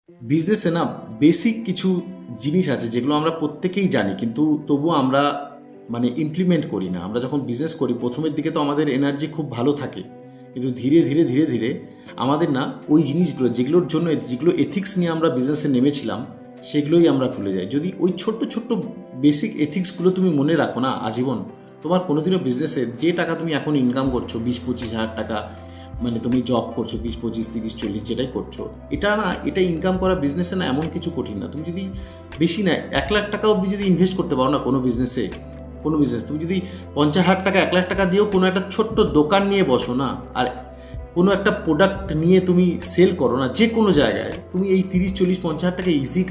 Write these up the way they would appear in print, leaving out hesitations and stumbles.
বিজনেসে না বেসিক কিছু জিনিস আছে যেগুলো আমরা প্রত্যেকেই জানি, কিন্তু তবুও আমরা ইমপ্লিমেন্ট করি না। আমরা যখন বিজনেস করি প্রথমের দিকে তো আমাদের এনার্জি খুব ভালো থাকে, কিন্তু ধীরে ধীরে ধীরে ধীরে আমাদের না ওই জিনিসগুলো যেগুলোর জন্য যেগুলো এথিক্স নিয়ে আমরা বিজনেসে নেমেছিলাম সেগুলোই আমরা ভুলে যাই। যদি ওই ছোট্ট ছোট্ট বেসিক এথিক্সগুলো তুমি মনে রাখো না আজীবন, তোমার কোনোদিনও বিজনেসে যে টাকা তুমি এখন ইনকাম করছো 20-25 হাজার টাকা, তুমি জব করছো 20-25-30-40 যেটাই করছো, এটা ইনকাম করা বিজনেসে না এমন কিছু কঠিন না। তুমি যদি বেশি না 1 লাখ টাকা অবধি যদি ইনভেস্ট করতে পারো না কোনো বিজনেসে, তুমি যদি 50,000 টাকা 1 লাখ টাকা দিয়েও কোনো একটা ছোট্ট দোকান নিয়ে বসো না, আর কোনো একটা প্রোডাক্ট নিয়ে তুমি সেল করো না, যে কোনো জায়গায় তুমি এই 30-40-50 হাজার টাকা ইজি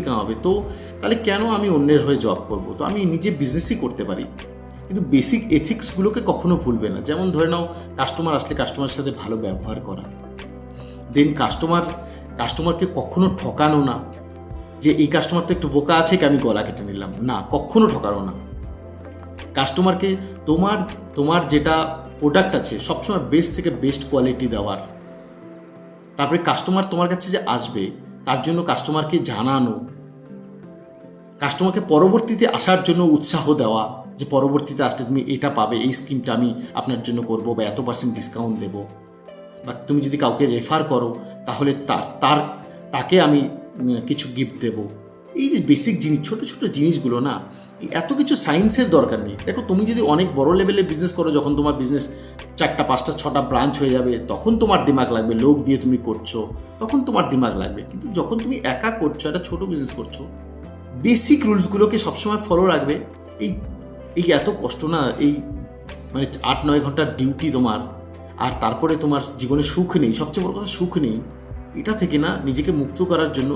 কামাবে। তো তাহলে কেন আমি অন্যের হয়ে জব করব? তো আমি নিজে বিজনেসই করতে পারি। কিন্তু বেসিক এথিক্সগুলোকে কখনো ভুলবে না। যেমন ধরে নাও, কাস্টমার আসলে কাস্টমারের সাথে ভালো ব্যবহার করা, দেন কাস্টমারকে কখনো ঠকানো না, যে এই কাস্টমার তো একটু বোকা আছে কি আমি গলা কেটে নিলাম, না, কখনো ঠকানো না। কাস্টমারকে তোমার যেটা প্রোডাক্ট আছে সবসময় বেস্ট থেকে বেস্ট কোয়ালিটি দেওয়ার। তারপরে কাস্টমার তোমার কাছে যে আসবে তার জন্য কাস্টমারকে জানানো, কাস্টমারকে পরবর্তীতে আসার জন্য উৎসাহ দেওয়া, যে পরবর্তীতে আসলে তুমি এটা পাবে, এই স্কিমটা আমি আপনার জন্য করব, বা এত% ডিসকাউন্ট দেবো, বা তুমি যদি কাউকে রেফার করো তাহলে তাকে আমি কিছু গিফট দেবো। এই যে বেসিক জিনিস, ছোটো ছোটো জিনিসগুলো না, এত কিছু সায়েন্সের দরকার নেই। দেখো, তুমি যদি অনেক বড় লেভেলে বিজনেস করো, যখন তোমার বিজনেস 4টা 5টা 6টা ব্রাঞ্চ হয়ে যাবে, তখন তোমার দিমাগ লাগবে, লোক দিয়ে তুমি করছো, তখন তোমার দিমাগ লাগবে। কিন্তু যখন তুমি একা করছো, একটা ছোটো বিজনেস করছো, বেসিক রুলসগুলোকে সবসময় ফলো রাখবে। এই এই এত কষ্ট না, এই 8-9 ঘন্টার ডিউটি তোমার, আর তারপরে তোমার জীবনে সুখ নেই, সবচেয়ে বড় কথা সুখ নেই, এটা থেকে না নিজেকে মুক্ত করার জন্য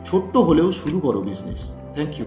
ছোট্ট হলেও শুরু করো বিজনেস। Thank you.